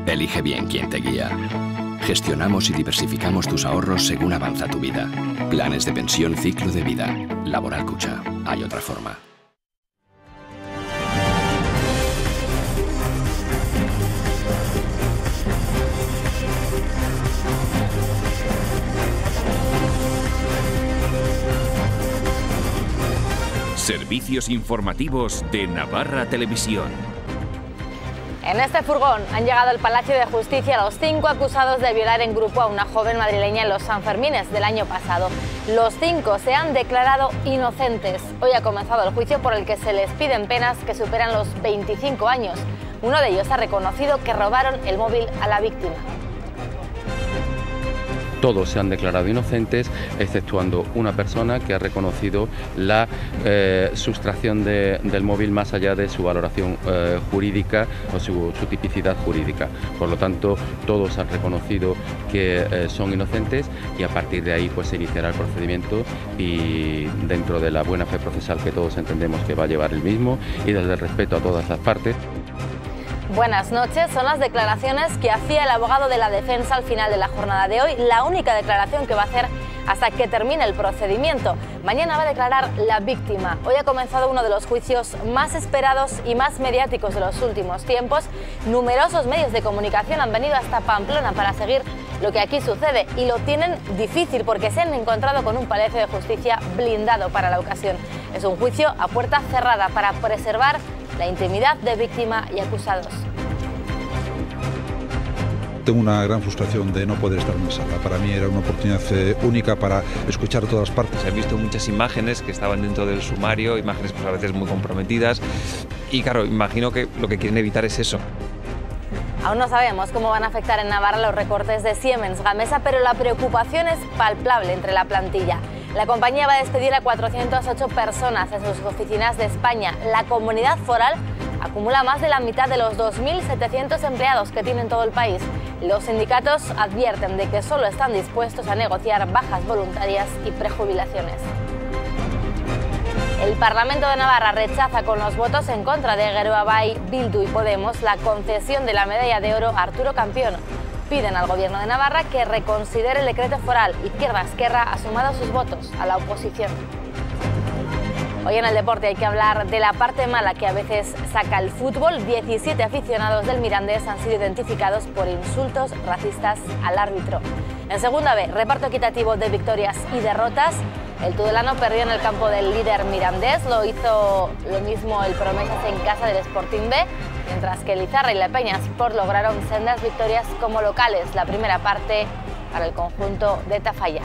Elige bien quién te guía. Gestionamos y diversificamos tus ahorros según avanza tu vida. Planes de pensión ciclo de vida. Laboral Cucha. Hay otra forma. Servicios informativos de Navarra Televisión. En este furgón han llegado al Palacio de Justicia los 5 acusados de violar en grupo a una joven madrileña en los Sanfermines del año pasado. Los 5 se han declarado inocentes. Hoy ha comenzado el juicio por el que se les piden penas que superan los 25 años. Uno de ellos ha reconocido que robaron el móvil a la víctima. Todos se han declarado inocentes, exceptuando una persona que ha reconocido la sustracción del móvil más allá de su valoración jurídica o su tipicidad jurídica. Por lo tanto, todos han reconocido que son inocentes y a partir de ahí pues se iniciará el procedimiento y dentro de la buena fe procesal que todos entendemos que va a llevar el mismo y desde el respeto a todas las partes. Buenas noches, son las declaraciones que hacía el abogado de la defensa al final de la jornada de hoy, la única declaración que va a hacer hasta que termine el procedimiento. Mañana va a declarar la víctima. Hoy ha comenzado uno de los juicios más esperados y más mediáticos de los últimos tiempos. Numerosos medios de comunicación han venido hasta Pamplona para seguir lo que aquí sucede y lo tienen difícil porque se han encontrado con un Palacio de Justicia blindado para la ocasión. Es un juicio a puerta cerrada para preservar la intimidad de víctima y acusados. Tengo una gran frustración de no poder estar en la sala. Para mí era una oportunidad única para escuchar todas las partes. Se han visto muchas imágenes que estaban dentro del sumario, imágenes pues a veces muy comprometidas y claro, imagino que lo que quieren evitar es eso. Aún no sabemos cómo van a afectar en Navarra los recortes de Siemens Gamesa, pero la preocupación es palpable entre la plantilla. La compañía va a despedir a 408 personas en sus oficinas de España. La comunidad foral acumula más de la mitad de los 2.700 empleados que tiene en todo el país. Los sindicatos advierten de que solo están dispuestos a negociar bajas voluntarias y prejubilaciones. El Parlamento de Navarra rechaza con los votos en contra de Geroa Bai, Bildu y Podemos la concesión de la medalla de oro a Arturo Campión. Piden al Gobierno de Navarra que reconsidere el decreto foral. Izquierda Esquerra ha sumado sus votos a la oposición. Hoy en el deporte hay que hablar de la parte mala que a veces saca el fútbol. 17 aficionados del Mirandés han sido identificados por insultos racistas al árbitro. En segunda B, reparto equitativo de victorias y derrotas. El tudelano perdió en el campo del líder mirandés, lo hizo lo mismo el Promesas en casa del Sporting B, mientras que el Izarra y la Peña Sport lograron sendas victorias como locales. La primera parte para el conjunto de Tafalla.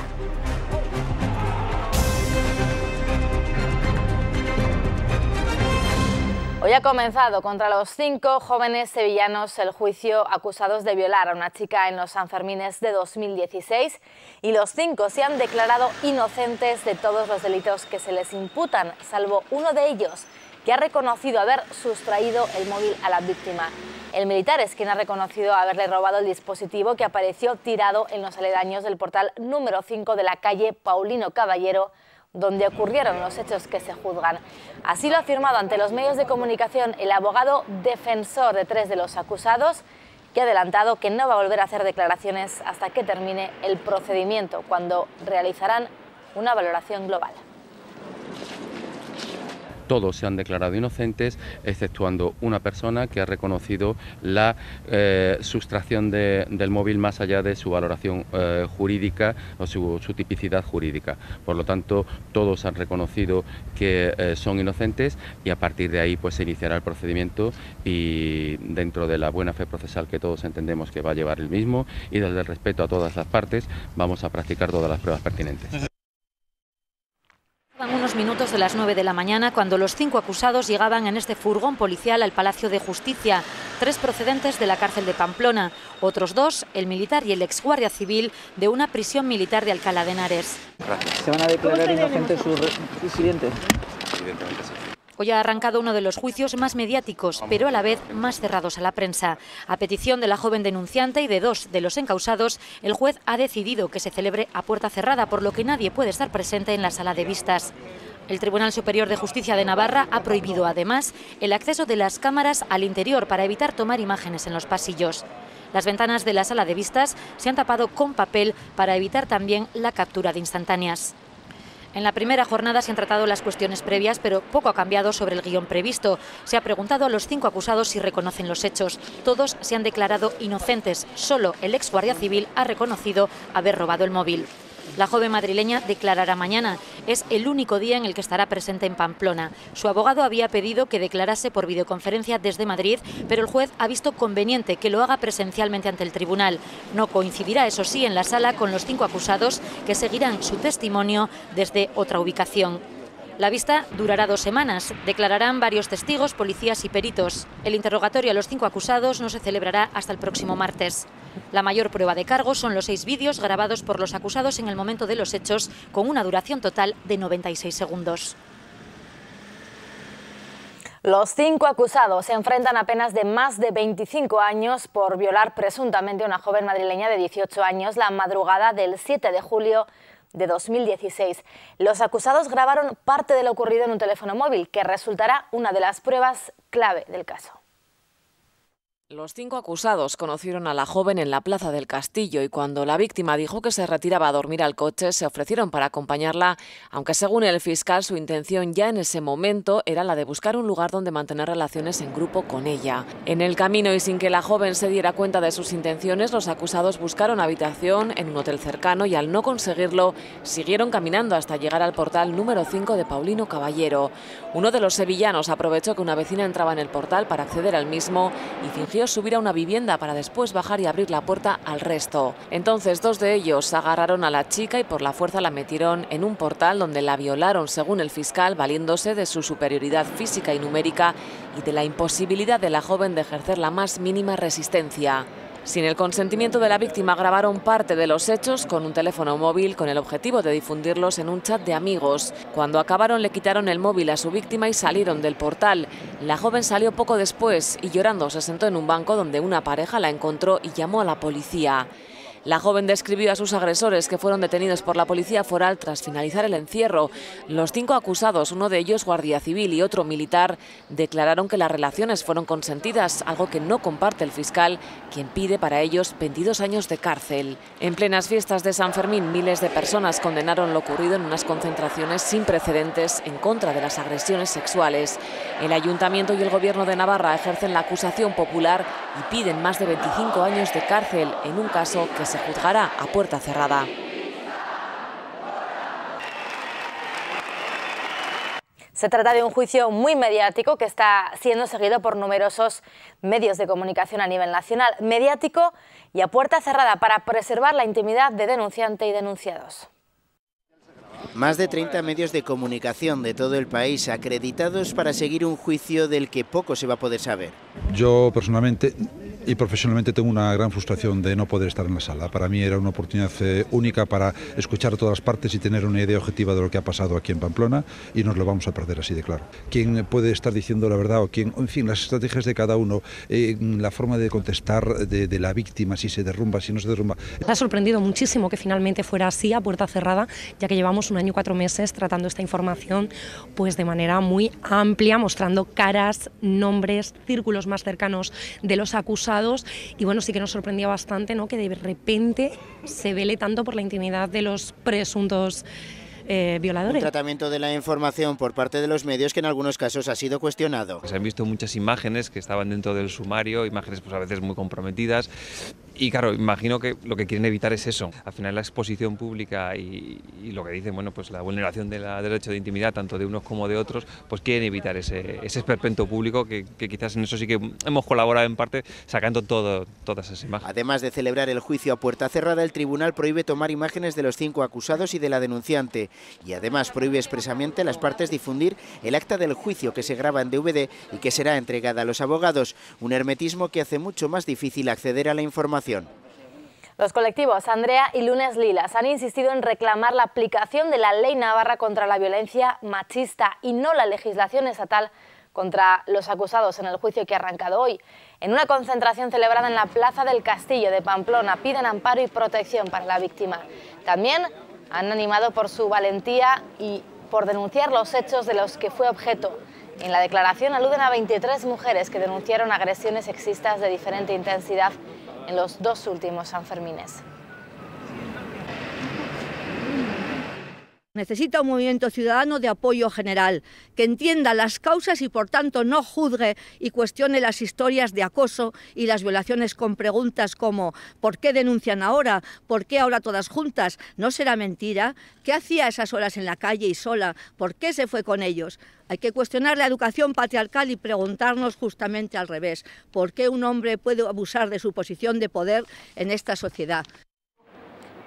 Hoy ha comenzado contra los 5 jóvenes sevillanos el juicio acusados de violar a una chica en los Sanfermines de 2016 y los 5 se han declarado inocentes de todos los delitos que se les imputan, salvo uno de ellos, que ha reconocido haber sustraído el móvil a la víctima. El militar es quien ha reconocido haberle robado el dispositivo que apareció tirado en los aledaños del portal número 5 de la calle Paulino Caballero, donde ocurrieron los hechos que se juzgan. Así lo ha afirmado ante los medios de comunicación el abogado defensor de 3 de los acusados, que ha adelantado que no va a volver a hacer declaraciones hasta que termine el procedimiento, cuando realizarán una valoración global. Todos se han declarado inocentes, exceptuando una persona que ha reconocido la sustracción del móvil más allá de su valoración jurídica o su tipicidad jurídica. Por lo tanto, todos han reconocido que son inocentes y a partir de ahí pues se iniciará el procedimiento y dentro de la buena fe procesal que todos entendemos que va a llevar el mismo y desde el respeto a todas las partes vamos a practicar todas las pruebas pertinentes. Unos minutos de las 9 de la mañana cuando los 5 acusados llegaban en este furgón policial al Palacio de Justicia, 3 procedentes de la cárcel de Pamplona, otros 2, el militar y el ex guardia civil de una prisión militar de Alcalá de Henares. ¿Se van a declarar inocentes sus residentes? Evidentemente sí. Hoy ha arrancado uno de los juicios más mediáticos, pero a la vez más cerrados a la prensa. A petición de la joven denunciante y de 2 de los encausados, el juez ha decidido que se celebre a puerta cerrada, por lo que nadie puede estar presente en la sala de vistas. El Tribunal Superior de Justicia de Navarra ha prohibido además el acceso de las cámaras al interior para evitar tomar imágenes en los pasillos. Las ventanas de la sala de vistas se han tapado con papel para evitar también la captura de instantáneas. En la primera jornada se han tratado las cuestiones previas, pero poco ha cambiado sobre el guión previsto. Se ha preguntado a los 5 acusados si reconocen los hechos. Todos se han declarado inocentes. Solo el ex guardia civil ha reconocido haber robado el móvil. La joven madrileña declarará mañana. Es el único día en el que estará presente en Pamplona. Su abogado había pedido que declarase por videoconferencia desde Madrid, pero el juez ha visto conveniente que lo haga presencialmente ante el tribunal. No coincidirá, eso sí, en la sala con los 5 acusados, que seguirán su testimonio desde otra ubicación. La vista durará 2 semanas. Declararán varios testigos, policías y peritos. El interrogatorio a los 5 acusados no se celebrará hasta el próximo martes. La mayor prueba de cargo son los 6 vídeos grabados por los acusados en el momento de los hechos, con una duración total de 96 segundos. Los 5 acusados se enfrentan a penas de más de 25 años por violar presuntamente a una joven madrileña de 18 años la madrugada del 7 de julio de 2016. Los acusados grabaron parte de lo ocurrido en un teléfono móvil, que resultará una de las pruebas clave del caso. Los 5 acusados conocieron a la joven en la Plaza del Castillo y cuando la víctima dijo que se retiraba a dormir al coche, se ofrecieron para acompañarla, aunque según el fiscal su intención ya en ese momento era la de buscar un lugar donde mantener relaciones en grupo con ella. En el camino y sin que la joven se diera cuenta de sus intenciones, los acusados buscaron habitación en un hotel cercano y al no conseguirlo, siguieron caminando hasta llegar al portal número 5 de Paulino Caballero. Uno de los sevillanos aprovechó que una vecina entraba en el portal para acceder al mismo y fingió subir a una vivienda para después bajar y abrir la puerta al resto. Entonces 2 de ellos agarraron a la chica y por la fuerza la metieron en un portal donde la violaron, según el fiscal, valiéndose de su superioridad física y numérica y de la imposibilidad de la joven de ejercer la más mínima resistencia. Sin el consentimiento de la víctima grabaron parte de los hechos con un teléfono móvil con el objetivo de difundirlos en un chat de amigos. Cuando acabaron le quitaron el móvil a su víctima y salieron del portal. La joven salió poco después y llorando se sentó en un banco donde una pareja la encontró y llamó a la policía. La joven describió a sus agresores, que fueron detenidos por la policía foral tras finalizar el encierro. Los 5 acusados, uno de ellos guardia civil y otro militar, declararon que las relaciones fueron consentidas, algo que no comparte el fiscal, quien pide para ellos 22 años de cárcel. En plenas fiestas de San Fermín, miles de personas condenaron lo ocurrido en unas concentraciones sin precedentes en contra de las agresiones sexuales. El Ayuntamiento y el Gobierno de Navarra ejercen la acusación popular y piden más de 25 años de cárcel en un caso que se juzgará a puerta cerrada. Se trata de un juicio muy mediático que está siendo seguido por numerosos medios de comunicación a nivel nacional. Mediático y a puerta cerrada para preservar la intimidad de denunciante y denunciados. Más de 30 medios de comunicación de todo el país acreditados para seguir un juicio del que poco se va a poder saber. Yo personalmente y profesionalmente tengo una gran frustración de no poder estar en la sala. Para mí era una oportunidad única para escuchar todas las partes y tener una idea objetiva de lo que ha pasado aquí en Pamplona y nos lo vamos a perder así de claro. ¿Quién puede estar diciendo la verdad o quién? En fin, las estrategias de cada uno, la forma de contestar de la víctima, si se derrumba, si no se derrumba. Me ha sorprendido muchísimo que finalmente fuera así a puerta cerrada, ya que llevamos 1 año y 4 meses tratando esta información pues de manera muy amplia, mostrando caras, nombres, círculos más cercanos de los acusados y bueno, sí que nos sorprendía bastante, ¿no?, que de repente se vele tanto por la intimidad de los presuntos violadores. Un tratamiento de la información por parte de los medios que en algunos casos ha sido cuestionado. Se han visto muchas imágenes que estaban dentro del sumario, imágenes pues a veces muy comprometidas. Y claro, imagino que lo que quieren evitar es eso. Al final la exposición pública y lo que dicen, bueno, pues la vulneración del derecho de intimidad, tanto de unos como de otros, pues quieren evitar ese esperpento público que quizás en eso sí que hemos colaborado en parte sacando todas esas imágenes. Además de celebrar el juicio a puerta cerrada, el tribunal prohíbe tomar imágenes de los 5 acusados y de la denunciante. Y además prohíbe expresamente a las partes difundir el acta del juicio que se graba en DVD y que será entregada a los abogados. Un hermetismo que hace mucho más difícil acceder a la información. Los colectivos Andrea y Lunes Lilas han insistido en reclamar la aplicación de la Ley Navarra contra la violencia machista y no la legislación estatal contra los acusados en el juicio que ha arrancado hoy. En una concentración celebrada en la Plaza del Castillo de Pamplona piden amparo y protección para la víctima. También han animado por su valentía y por denunciar los hechos de los que fue objeto. En la declaración aluden a 23 mujeres que denunciaron agresiones sexistas de diferente intensidad en los 2 últimos Sanfermines. Necesita un movimiento ciudadano de apoyo general, que entienda las causas y por tanto no juzgue y cuestione las historias de acoso y las violaciones con preguntas como ¿por qué denuncian ahora? ¿Por qué ahora todas juntas? ¿No será mentira? ¿Qué hacía a esas horas en la calle y sola? ¿Por qué se fue con ellos? Hay que cuestionar la educación patriarcal y preguntarnos justamente al revés, ¿por qué un hombre puede abusar de su posición de poder en esta sociedad?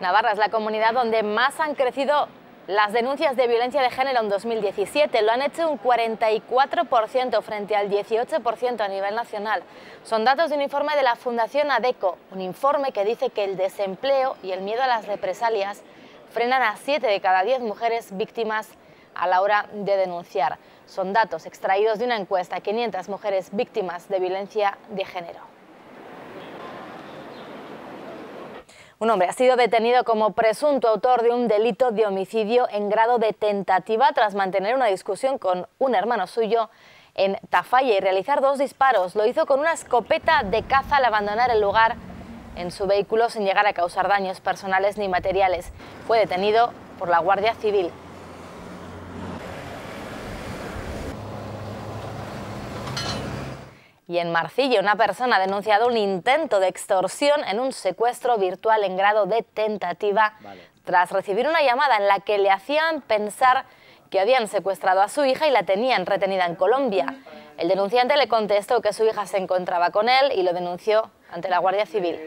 Navarra es la comunidad donde más han crecido las denuncias de violencia de género en 2017. Lo han hecho un 44% frente al 18% a nivel nacional. Son datos de un informe de la Fundación ADECO, un informe que dice que el desempleo y el miedo a las represalias frenan a 7 de cada 10 mujeres víctimas a la hora de denunciar. Son datos extraídos de una encuesta a 500 mujeres víctimas de violencia de género. Un hombre ha sido detenido como presunto autor de un delito de homicidio en grado de tentativa tras mantener una discusión con un hermano suyo en Tafalla y realizar 2 disparos. Lo hizo con una escopeta de caza al abandonar el lugar en su vehículo sin llegar a causar daños personales ni materiales. Fue detenido por la Guardia Civil. Y en Marcilla, una persona ha denunciado un intento de extorsión en un secuestro virtual en grado de tentativa tras recibir una llamada en la que le hacían pensar que habían secuestrado a su hija y la tenían retenida en Colombia. El denunciante le contestó que su hija se encontraba con él y lo denunció ante la Guardia Civil.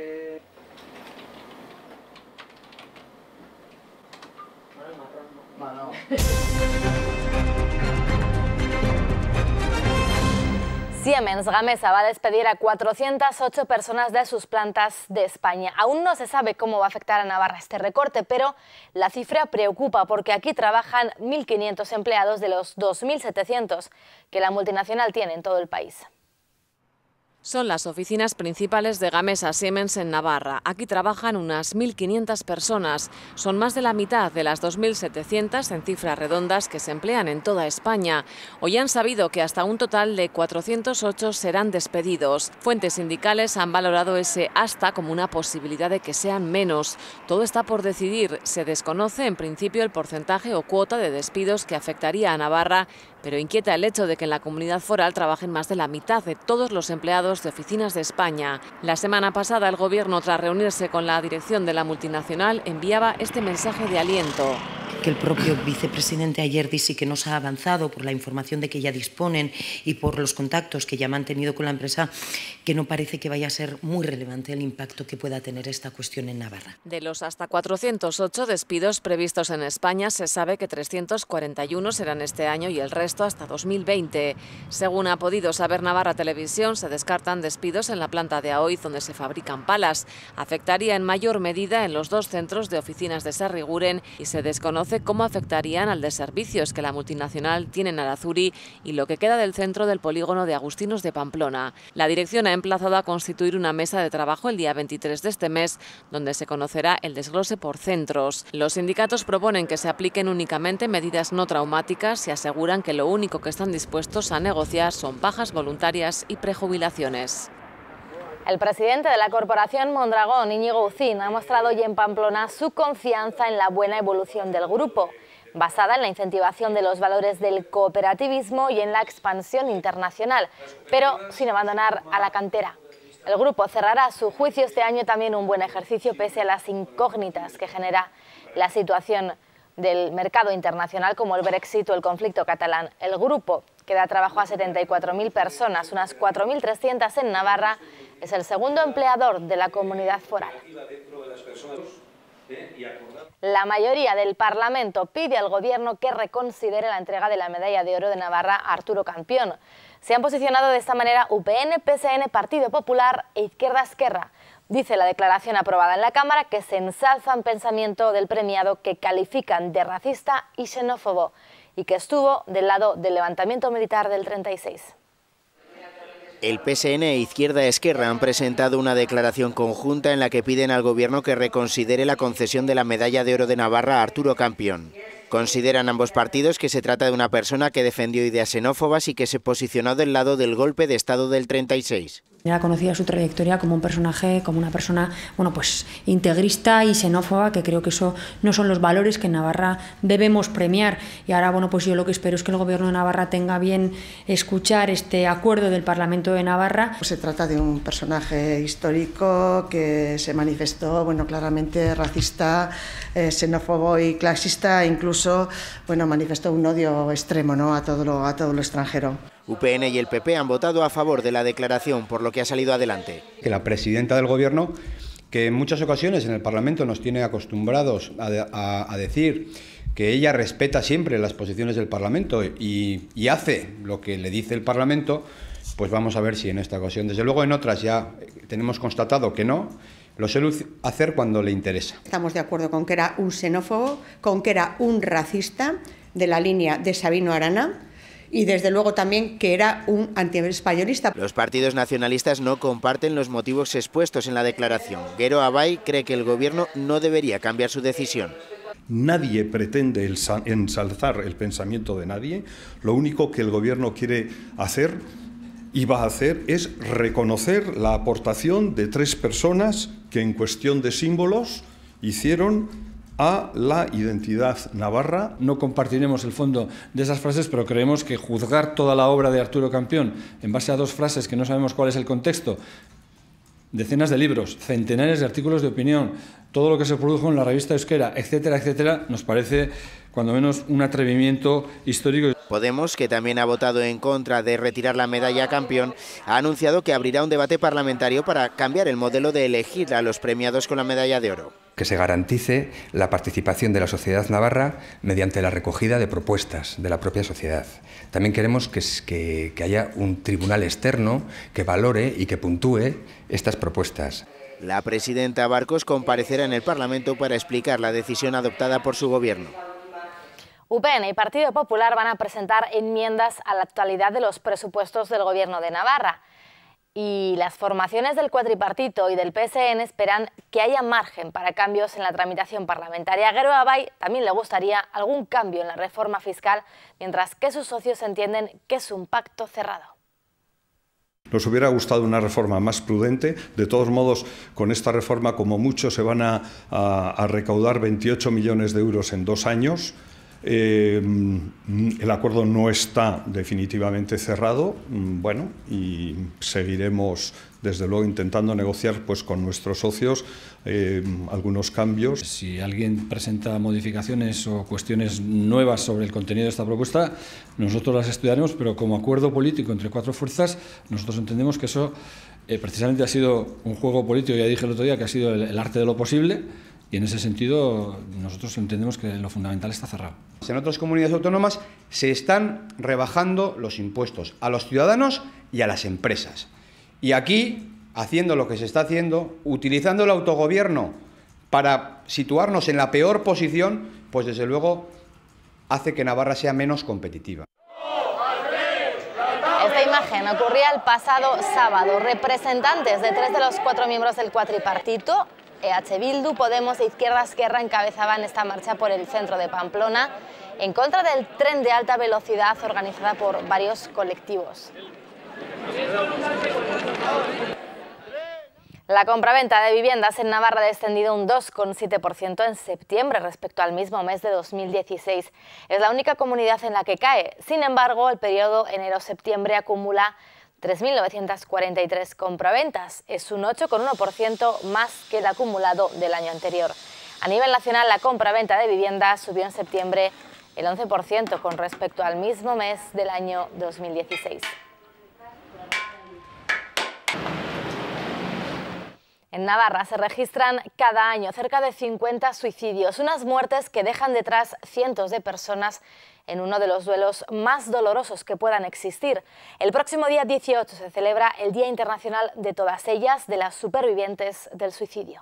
Siemens Gamesa va a despedir a 408 personas de sus plantas de España. Aún no se sabe cómo va a afectar a Navarra este recorte, pero la cifra preocupa porque aquí trabajan 1.500 empleados de los 2.700 que la multinacional tiene en todo el país. Son las oficinas principales de Gamesa Siemens en Navarra. Aquí trabajan unas 1.500 personas. Son más de la mitad de las 2.700 en cifras redondas que se emplean en toda España. Hoy han sabido que hasta un total de 408 serán despedidos. Fuentes sindicales han valorado ese hasta como una posibilidad de que sean menos. Todo está por decidir. Se desconoce en principio el porcentaje o cuota de despidos que afectaría a Navarra, pero inquieta el hecho de que en la comunidad foral trabajen más de la mitad de todos los empleados de oficinas de España. La semana pasada el Gobierno, tras reunirse con la dirección de la multinacional, enviaba este mensaje de aliento. Que el propio vicepresidente ayer dice que no se ha avanzado por la información de que ya disponen y por los contactos que ya han mantenido con la empresa, que no parece que vaya a ser muy relevante el impacto que pueda tener esta cuestión en Navarra. De los hasta 408 despidos previstos en España, se sabe que 341 serán este año y el resto hasta 2020. Según ha podido saber Navarra Televisión, se descartan despidos en la planta de Aoiz, donde se fabrican palas. Afectaría en mayor medida en los 2 centros de oficinas de Sarriguren y se desconoce cómo afectarían al de servicios que la multinacional tiene en Arazuri y lo que queda del centro del polígono de Agustinos de Pamplona. La dirección ha emplazado a constituir una mesa de trabajo el día 23 de este mes, donde se conocerá el desglose por centros. Los sindicatos proponen que se apliquen únicamente medidas no traumáticas y aseguran que lo único que están dispuestos a negociar son bajas voluntarias y prejubilaciones. El presidente de la Corporación Mondragón, Íñigo Ucín, ha mostrado hoy en Pamplona su confianza en la buena evolución del grupo, basada en la incentivación de los valores del cooperativismo y en la expansión internacional, pero sin abandonar a la cantera. El grupo cerrará a su juicio este año también un buen ejercicio pese a las incógnitas que genera la situación del mercado internacional como el Brexit o el conflicto catalán. El grupo, que da trabajo a 74.000 personas, unas 4.300 en Navarra, es el segundo empleador de la comunidad foral. La mayoría del Parlamento pide al Gobierno que reconsidere la entrega de la Medalla de Oro de Navarra a Arturo Campión. Se han posicionado de esta manera UPN, PSN, Partido Popular e Izquierda Esquerra. Dice la declaración aprobada en la Cámara que se ensalzan pensamiento del premiado que califican de racista y xenófobo y que estuvo del lado del levantamiento militar del 36. El PSN e Izquierda Esquerra han presentado una declaración conjunta en la que piden al Gobierno que reconsidere la concesión de la Medalla de Oro de Navarra a Arturo Campión. Consideran ambos partidos que se trata de una persona que defendió ideas xenófobas y que se posicionó del lado del golpe de Estado del 36. Era conocida su trayectoria como un personaje, como una persona, bueno, pues integrista y xenófoba, que creo que eso no son los valores que en Navarra debemos premiar. Y ahora, bueno, pues yo lo que espero es que el Gobierno de Navarra tenga bien escuchar este acuerdo del Parlamento de Navarra. Se trata de un personaje histórico que se manifestó, bueno, claramente racista, xenófobo y clasista, e incluso, bueno, manifestó un odio extremo, ¿no?, a todo lo extranjero. UPN y el PP han votado a favor de la declaración, por lo que ha salido adelante. Que la presidenta del Gobierno, que en muchas ocasiones en el Parlamento nos tiene acostumbrados a decir que ella respeta siempre las posiciones del Parlamento y hace lo que le dice el Parlamento, pues vamos a ver si en esta ocasión, desde luego en otras ya tenemos constatado que no, lo suele hacer cuando le interesa. Estamos de acuerdo con que era un xenófobo, con que era un racista de la línea de Sabino Arana, y desde luego también que era un antiespañolista. Los partidos nacionalistas no comparten los motivos expuestos en la declaración. Gero Abay cree que el Gobierno no debería cambiar su decisión. Nadie pretende ensalzar el pensamiento de nadie. Lo único que el Gobierno quiere hacer y va a hacer es reconocer la aportación de 3 personas que en cuestión de símbolos hicieron a la identidad navarra. No compartiremos el fondo de esas frases, pero creemos que juzgar toda la obra de Arturo Campión en base a 2 frases que no sabemos cuál es el contexto, decenas de libros, centenares de artículos de opinión, todo lo que se produjo en la revista Euskera, etcétera, etcétera, nos parece cuando menos un atrevimiento histórico. Podemos, que también ha votado en contra de retirar la medalla a Campión, ha anunciado que abrirá un debate parlamentario para cambiar el modelo de elegir a los premiados con la medalla de oro. Que se garantice la participación de la sociedad navarra mediante la recogida de propuestas de la propia sociedad. También queremos que haya un tribunal externo que valore y que puntúe estas propuestas. La presidenta Barcos comparecerá en el Parlamento para explicar la decisión adoptada por su gobierno. UPN y Partido Popular van a presentar enmiendas a la actualidad de los presupuestos del Gobierno de Navarra. Y las formaciones del cuatripartito y del PSN esperan que haya margen para cambios en la tramitación parlamentaria. A Gero Abay también le gustaría algún cambio en la reforma fiscal, mientras que sus socios entienden que es un pacto cerrado. Nos hubiera gustado una reforma más prudente. De todos modos, con esta reforma, como mucho, se van a recaudar 28 millones de euros en 2 años. El acuerdo no está definitivamente cerrado, bueno, y seguiremos desde luego intentando negociar pues con nuestros socios algunos cambios. Si alguien presenta modificaciones o cuestiones nuevas sobre el contenido de esta propuesta, nosotros las estudiaremos, pero como acuerdo político entre 4 fuerzas, nosotros entendemos que eso precisamente ha sido un juego político, ya dije el otro día, que ha sido el arte de lo posible. Y en ese sentido nosotros entendemos que lo fundamental está cerrado. En otras comunidades autónomas se están rebajando los impuestos a los ciudadanos y a las empresas. Y aquí, haciendo lo que se está haciendo, utilizando el autogobierno para situarnos en la peor posición, pues desde luego hace que Navarra sea menos competitiva. Esta imagen ocurría el pasado sábado. Representantes de 3 de los 4 miembros del cuatripartito, EH Bildu, Podemos e Izquierda Esquerra, encabezaban esta marcha por el centro de Pamplona en contra del tren de alta velocidad organizada por varios colectivos. La compraventa de viviendas en Navarra ha descendido un 2,7% en septiembre respecto al mismo mes de 2016. Es la única comunidad en la que cae. Sin embargo, el periodo enero-septiembre acumula 3.943 compraventas. Es un 8,1% más que el acumulado del año anterior. A nivel nacional, la compraventa de viviendas subió en septiembre el 11% con respecto al mismo mes del año 2016. En Navarra se registran cada año cerca de 50 suicidios, unas muertes que dejan detrás cientos de personas en uno de los duelos más dolorosos que puedan existir. El próximo día 18 se celebra el Día Internacional de todas ellas, de las supervivientes del suicidio.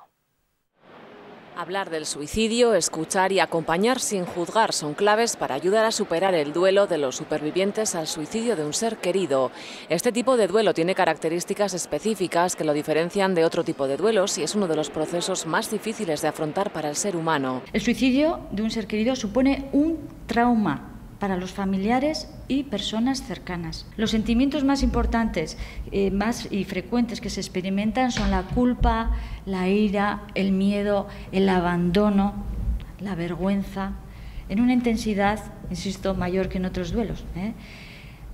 Hablar del suicidio, escuchar y acompañar sin juzgar son claves para ayudar a superar el duelo de los supervivientes al suicidio de un ser querido. Este tipo de duelo tiene características específicas que lo diferencian de otro tipo de duelos y es uno de los procesos más difíciles de afrontar para el ser humano. El suicidio de un ser querido supone un trauma para los familiares y personas cercanas. Los sentimientos más importantes más y frecuentes que se experimentan son la culpa, la ira, el miedo, el abandono, la vergüenza, en una intensidad, insisto, mayor que en otros duelos,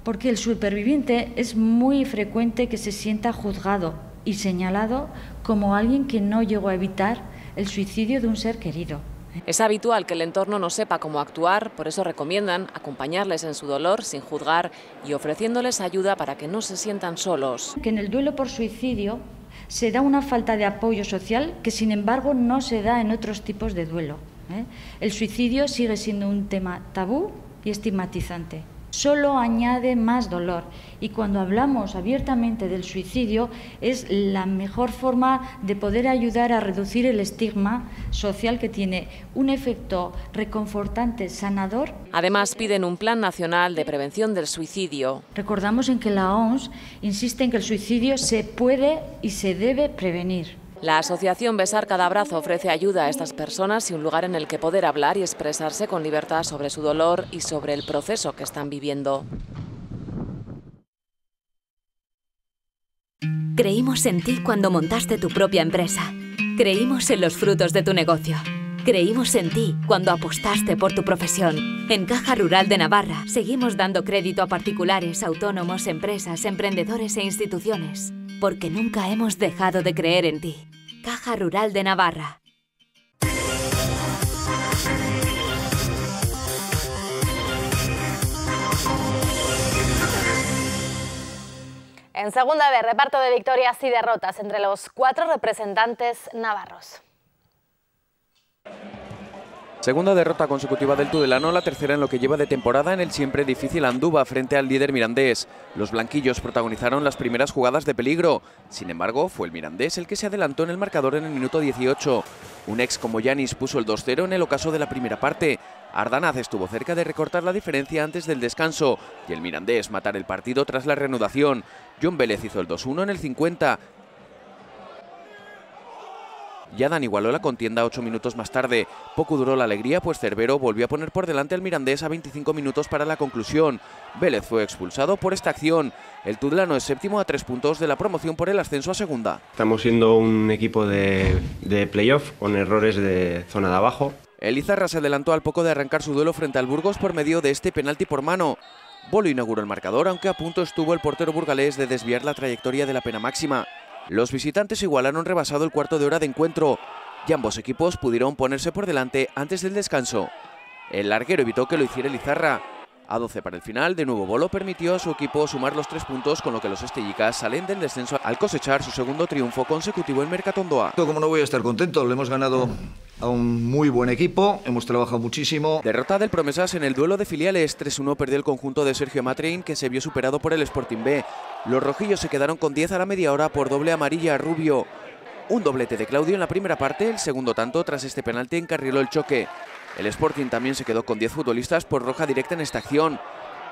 porque el superviviente es muy frecuente que se sienta juzgado y señalado como alguien que no llegó a evitar el suicidio de un ser querido. Es habitual que el entorno no sepa cómo actuar, por eso recomiendan acompañarles en su dolor sin juzgar y ofreciéndoles ayuda para que no se sientan solos. Que en el duelo por suicidio se da una falta de apoyo social que, sin embargo, no se da en otros tipos de duelo. El suicidio sigue siendo un tema tabú y estigmatizante. Solo añade más dolor, y cuando hablamos abiertamente del suicidio es la mejor forma de poder ayudar a reducir el estigma social, que tiene un efecto reconfortante, sanador. Además, piden un plan nacional de prevención del suicidio. Recordamos en que la OMS insiste en que el suicidio se puede y se debe prevenir. La asociación Besar Cada Abrazo ofrece ayuda a estas personas y un lugar en el que poder hablar y expresarse con libertad sobre su dolor y sobre el proceso que están viviendo. Creímos en ti cuando montaste tu propia empresa. Creímos en los frutos de tu negocio. Creímos en ti cuando apostaste por tu profesión. En Caja Rural de Navarra seguimos dando crédito a particulares, autónomos, empresas, emprendedores e instituciones, porque nunca hemos dejado de creer en ti. Caja Rural de Navarra. En segunda B, reparto de victorias y derrotas entre los 4 representantes navarros. Segunda derrota consecutiva del tudelano, la tercera en lo que lleva de temporada en el siempre difícil Andúba frente al líder mirandés. Los blanquillos protagonizaron las primeras jugadas de peligro. Sin embargo, fue el mirandés el que se adelantó en el marcador en el minuto 18. Un ex como Yanis puso el 2-0 en el ocaso de la primera parte. Ardanaz estuvo cerca de recortar la diferencia antes del descanso y el mirandés matar el partido tras la reanudación. John Vélez hizo el 2-1 en el 50. Yadan igualó la contienda 8 minutos más tarde. Poco duró la alegría, pues Cervero volvió a poner por delante al mirandés a 25 minutos para la conclusión. Vélez fue expulsado por esta acción. El tudelano es séptimo a 3 puntos de la promoción por el ascenso a segunda. Estamos siendo un equipo de playoff con errores de zona de abajo. El Izarra se adelantó al poco de arrancar su duelo frente al Burgos por medio de este penalti por mano. Bolo inauguró el marcador, aunque a punto estuvo el portero burgalés de desviar la trayectoria de la pena máxima. Los visitantes igualaron rebasado el cuarto de hora de encuentro y ambos equipos pudieron ponerse por delante antes del descanso. El larguero evitó que lo hiciera el Izarra. A 12 para el final, de nuevo Bolo permitió a su equipo sumar los 3 puntos, con lo que los estellicas salen del descenso al cosechar su segundo triunfo consecutivo en Mercatondoa. Como no voy a estar contento, le hemos ganado a un muy buen equipo, hemos trabajado muchísimo. Derrota del Promesas en el duelo de filiales. 3-1 perdió el conjunto de Sergio Matrein, que se vio superado por el Sporting B. Los rojillos se quedaron con 10 a la media hora por doble amarilla a Rubio. Un doblete de Claudio en la primera parte, el segundo tanto tras este penalti encarriló el choque. El Sporting también se quedó con 10 futbolistas por roja directa en esta acción.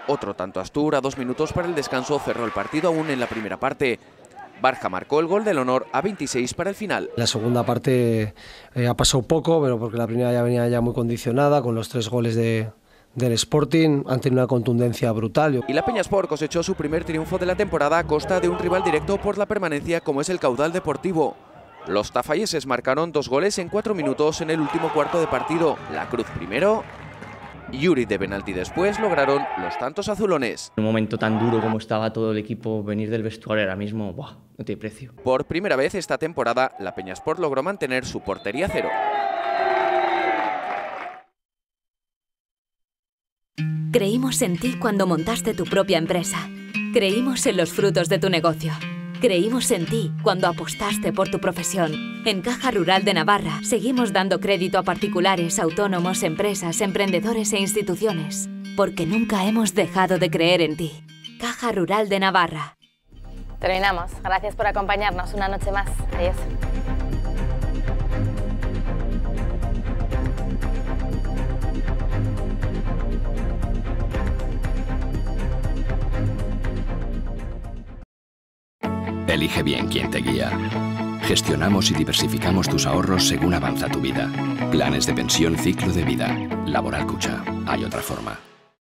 Otro tanto Astur a 2 minutos para el descanso cerró el partido aún en la primera parte. Barja marcó el gol del honor a 26 para el final. La segunda parte ha pasado poco, pero porque la primera ya venía ya muy condicionada con los 3 goles del Sporting, han tenido una contundencia brutal. Y la Peñasport cosechó su primer triunfo de la temporada a costa de un rival directo por la permanencia como es el Caudal Deportivo. Los tafalleses marcaron 2 goles en 4 minutos en el último cuarto de partido. La Cruz primero, Yuri de penalti después lograron los tantos azulones. En un momento tan duro como estaba todo el equipo, venir del vestuario ahora mismo, ¡buah!, no tiene precio. Por primera vez esta temporada, la Peñasport logró mantener su portería cero. Creímos en ti cuando montaste tu propia empresa. Creímos en los frutos de tu negocio. Creímos en ti cuando apostaste por tu profesión. En Caja Rural de Navarra seguimos dando crédito a particulares, autónomos, empresas, emprendedores e instituciones, porque nunca hemos dejado de creer en ti. Caja Rural de Navarra. Terminamos. Gracias por acompañarnos una noche más. Adiós. Elige bien quién te guía. Gestionamos y diversificamos tus ahorros según avanza tu vida. Planes de pensión ciclo de vida. Laboral Cucha. Hay otra forma.